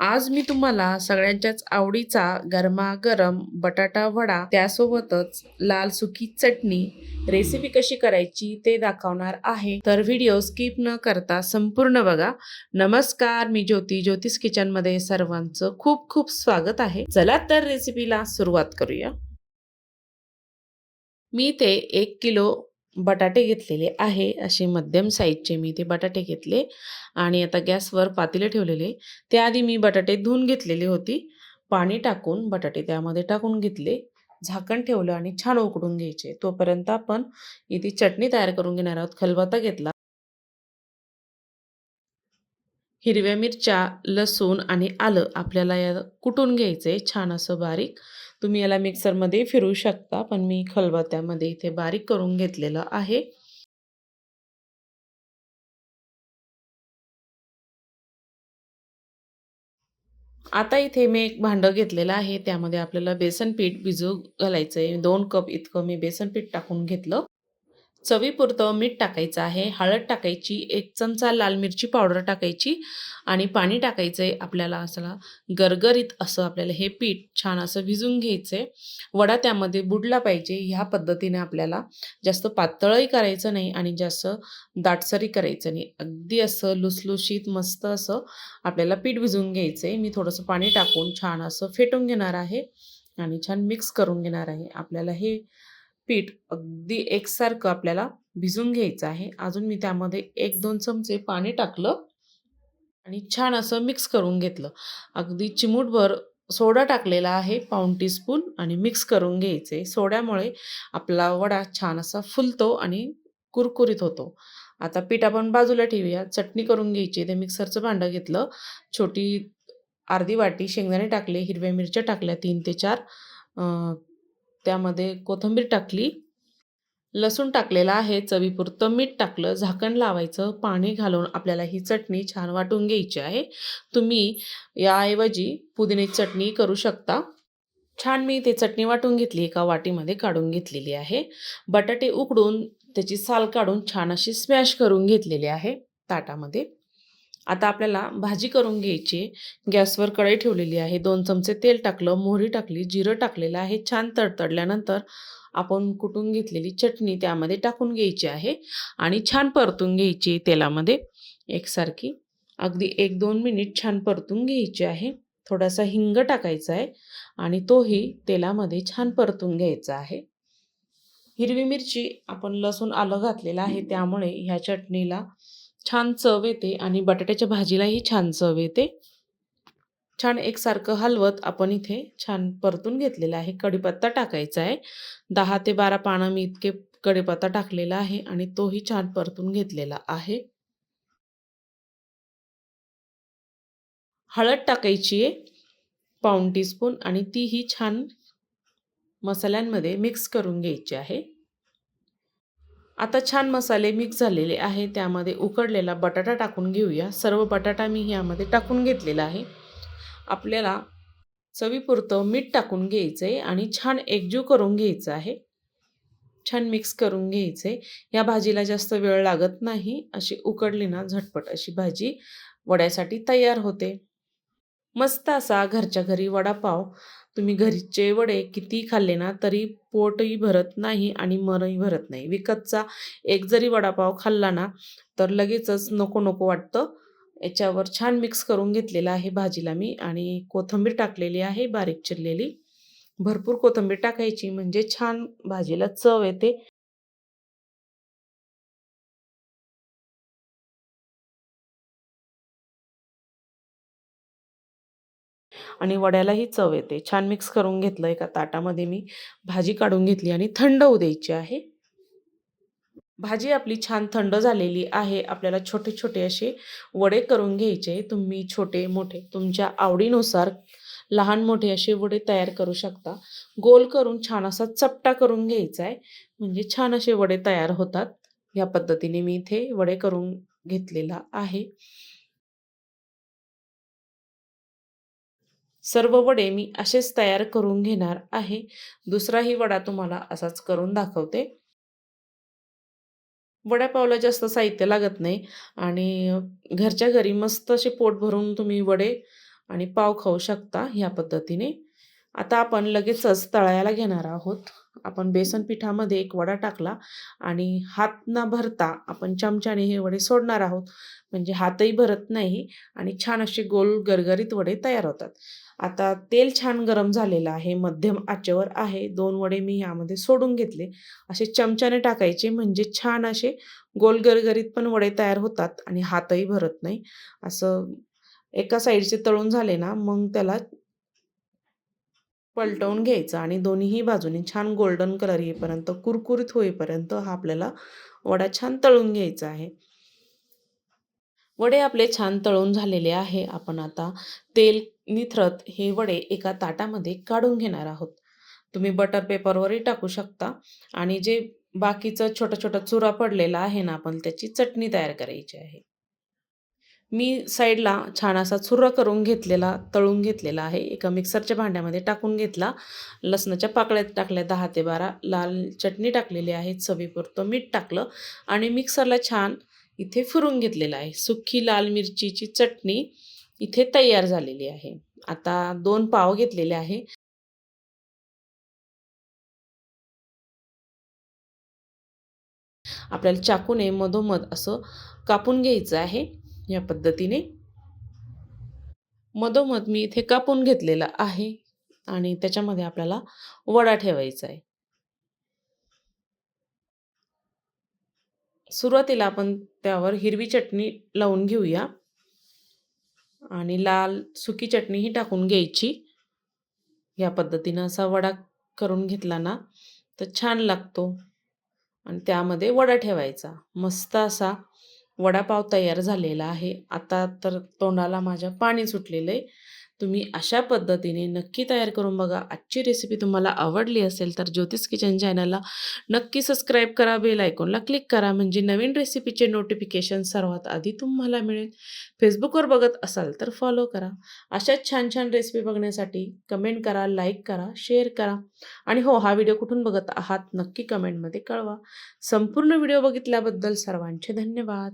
आज मी तुम्हाला सगळ्यांच्याच आवडीचा गरमागरम बटाटा वडा त्यासोबतच लाल सुकी चटणी रेसिपी कशी करायची ते दाखवणार आहे. तर व्हिडिओ स्किप न करता संपूर्ण बघा. नमस्कार, मी ज्योतिष किचन मध्ये सर्वांचं खूप खूप स्वागत आहे. चला तर रेसिपीला सुरुवात करूया. मी ते 1 किलो बटाटे घेतलेले आहे. असे मध्यम साईजचे मी ते बटाटे घेतले आणि आता गॅसवर पातेले ठेवलेले. त्याआधी मी बटाटे धुवून घेतलेली होती. पाणी टाकून बटाटे त्यामध्ये टाकून घेतले. झाकण ठेवलं आणि छान उकडून घ्यायचे. तोपर्यंत आपण इथे चटणी तयार करून घेणार आहोत. खलबत्ता घेतला. हिरव्या मिरच्या, लसूण आणि आलं आपल्याला या कुटून घ्यायचंय छान असं बारीक. तुम्ही याला मिक्सरमध्ये फिरवू शकता, पण मी खलबत्त्यामध्ये इथे बारीक करून घेतलेलं आहे. आता इथे मी एक भांडं घेतलेलं आहे. त्यामध्ये आपल्याला बेसन पीठ भिजू घालायचंय. 2 कप इतकं मी बेसन पीठ टाकून घेतलं. चवीपुरतं मीठ टाकायचं आहे, हळद टाकायची, 1 चमचा लाल मिरची पावडर टाकायची आणि पाणी टाकायचंय. आपल्याला असं गरगरीत असं आपल्याला हे पीठ छान असं भिजून घ्यायचंय. वडा त्यामध्ये बुडला पाहिजे. ह्या पद्धतीने आपल्याला जास्त पातळही करायचं नाही आणि जास्त दाटसरही करायचं नाही. अगदी असं लुसलुशीत मस्त असं आपल्याला पीठ भिजवून घ्यायचंय. मी थोडंसं पाणी टाकून छान असं फेटून घेणार आहे आणि छान मिक्स करून घेणार आहे. आपल्याला हे पीठ अगदी एकसारखं आपल्याला भिजून घ्यायचं आहे. अजून मी त्यामध्ये 1-2 चमचे पाणी टाकलं आणि छान असं मिक्स करून घेतलं. अगदी चिमूटभर सोडा टाकलेला आहे, पाऊण टीस्पून आणि मिक्स करून घ्यायचे. सोड्यामुळे आपला वडा छान असा फुलतो आणि कुरकुरीत होतो. आता पीठ आपण बाजूला ठेवूया. चटणी करून घ्यायची. ते मिक्सरचं भांडं घेतलं. छोटी अर्धी वाटी शेंगदाणे टाकले, हिरव्या मिरच्या टाकल्या 3 ते 4. त्यामध्ये कोथिंबीर टाकली. लसूण टाकलेला आहे, चवीपुरतं मीठ टाकलं, झाकण लावायचं, पाणी घालून आपल्याला ही चटणी छान वाटून घ्यायची आहे. तुम्ही याऐवजी पुदिन्याची चटणी करू शकता. छान मी ते चटणी वाटून घेतली, एका वाटीमध्ये काढून घेतलेली आहे. बटाटे उकडून त्याची साल काढून छान अशी स्मॅश करून घेतलेली आहे ताटामध्ये. आता आपल्याला भाजी करून घ्यायची आहे. गॅसवर कढई ठेवलेली आहे. 2 चमचे तेल टाकलं, मोहरी टाकली, जिरं टाकलेलं आहे. छान तडतडल्यानंतर आपण कुटून घेतलेली चटणी त्यामध्ये टाकून घ्यायची आहे आणि छान परतून घ्यायची तेलामध्ये एकसारखी. अगदी 1-2 मिनिट छान परतून घ्यायची आहे. थोडासा हिंग टाकायचा आहे आणि तोही तेलामध्ये छान परतून घ्यायचा आहे. हिरवी मिरची आपण लसूण आलं घातलेलं आहे, त्यामुळे ह्या चटणीला छान चव येते आणि बटाट्याच्या भाजीलाही छान चव येते. छान एकसारखं हलवत आपण इथे छान परतून घेतलेलं आहे. कढीपत्ता टाकायचा आहे. 10 ते 12 पानं मी इतके कढीपत्ता टाकलेला आहे आणि तोही छान परतून घेतलेला आहे. हळद टाकायची आहे पाऊण टीस्पून आणि तीही छान मसाल्यांमध्ये मिक्स करून घ्यायची आहे. आता छान मसाले मिक्स झालेले आहे. त्यामध्ये उकडलेला बटाटा टाकून घेऊया. सर्व बटाटा मी यामध्ये टाकून घेतलेला आहे. आपल्याला चवीपुरतं मीठ टाकून घ्यायचं आहे आणि छान एकजीव करून घ्यायचं आहे. छान मिक्स करून घ्यायचं आहे. या भाजीला जास्त वेळ लागत नाही. अशी उकडली ना झटपट अशी भाजी वड्यासाठी तयार होते. मस्त असा घरच्या घरी वडापाव. तुम्ही घरचे वडे किती खाल्ले ना तरी पोटही भरत नाही आणि मनही भरत नाही. विकतचा एक जरी वडापाव खाल्ला ना तर लगेचच नको नको वाटतं. याच्यावर छान मिक्स करून घेतलेलं आहे भाजीला मी आणि कोथिंबीर टाकलेली आहे बारीक चिरलेली. भरपूर कोथिंबीर टाकायची म्हणजे छान भाजीला चव येते. आणि वड्यालाही चव येते. छान मिक्स करून घेतलं. एका ताटामध्ये मी भाजी काढून घेतली आणि थंड होऊ द्यायची आहे. भाजी आपली छान थंड झालेली आहे. आपल्याला छोटे-छोटे असे वडे करून घ्यायचे. तुम्ही छोटे-मोठे तुमच्या आवडीनुसार लहान-मोठे असे वडे तयार करू शकता. गोल करून छान असा चपटा करून घ्यायचा आहे. म्हणजे छान असे वडे तयार होतात. या पद्धतीने मी इथे वडे करून घेतलेला आहे. सर्व वडे मी असेच तयार करून घेणार आहे. दुसराही वडा तुम्हाला असाच करून दाखवते. वडापावला जास्त साहित्य लागत नाही आणि घरच्या घरी मस्त असे पोट भरून तुम्ही वडे आणि पाव खाऊ शकता ह्या पद्धतीने. आता आपण लगेचच तळायला घेणार आहोत. आपण बेसन पिठामध्ये एक वडा टाकला आणि हात न भरता आपण चमच्याने हे वडे सोडणार आहोत. म्हणजे हातही भरत नाही आणि छान असे गोल गरगरीत वडे तयार होतात. आता तेल छान गरम झालेलं आहे, मध्यम आचेवर आहे. 2 वडे मी यामध्ये सोडून घेतले. असे चमच्याने टाकायचे म्हणजे छान असे गोल गरगरीत पण वडे तयार होतात आणि हातही भरत नाही. असं एका साइडचे तळून झाले ना, मग त्याला पलटवून घ्यायचं आणि दोन्हीही बाजूनी छान गोल्डन कलर येईपर्यंत, कुरकुरीत होईपर्यंत हा आपल्याला वडा छान तळून घ्यायचा आहे. वडे आपले छान तळून झालेले आहे. आपण आता तेल निथरत हे वडे एका ताटामध्ये काढून घेणार आहोत. तुम्ही बटर पेपरवरही टाकू शकता आणि जे बाकीचं छोटा-छोटा चुरा पडलेला आहे ना, आपण त्याची चटणी तयार करायची आहे. मी साईडला छान असा चुरा करून घेतलेला, तळून घेतलेला आहे. एका मिक्सरच्या भांड्यामध्ये टाकून घेतला. लसणाच्या पाकळ्या टाकल्या 10 ते 12. लाल चटणी टाकलेली आहे. चवीपुरतं मीठ टाकलं आणि मिक्सरला छान इथे फिरून घेतलेलं आहे. सुकी लाल मिरचीची चटणी इथे तयार झालेली आहे. आता 2 पाव घेतलेले आहे. आपल्याला चाकूने मधोमध असं कापून घ्यायचं आहे या पद्धतीने. मधोमध मी इथे कापून घेतलेला आहे आणि त्याच्यामध्ये आपल्याला वडा ठेवायचा आहे. सुरुवातीला आपण त्यावर हिरवी चटणी लावून घेऊया आणि लाल सुकी चटणीही टाकून घ्यायची. या पद्धतीनं असा वडा करून घेतला ना, तर छान लागतो आणि त्यामध्ये वडा ठेवायचा. मस्त असा वडापाव तयार झालेला आहे. आता तर तोंडाला माझ्या पाणी सुटलेलं आहे. तुम्ही अशा पद्धतीने नक्की तयार करून बघा. आजची रेसिपी तुम्हाला आवडली असेल तर ज्योतिष किचन चॅनलला नक्की सबस्क्राईब करा, बेल आयकॉनला क्लिक करा म्हणजे नवीन रेसिपीचे नोटिफिकेशन सर्वात आधी तुम्हाला मिळेल. फेसबुकवर बघत असाल तर फॉलो करा. अशाच छान-छान रेसिपी बघण्यासाठी कमेंट करा, लाईक करा, शेअर करा आणि हो, हा व्हिडिओ कुठून बघत आहात नक्की कमेंटमध्ये कळवा. संपूर्ण व्हिडिओ बघितल्याबद्दल सर्वांचे धन्यवाद.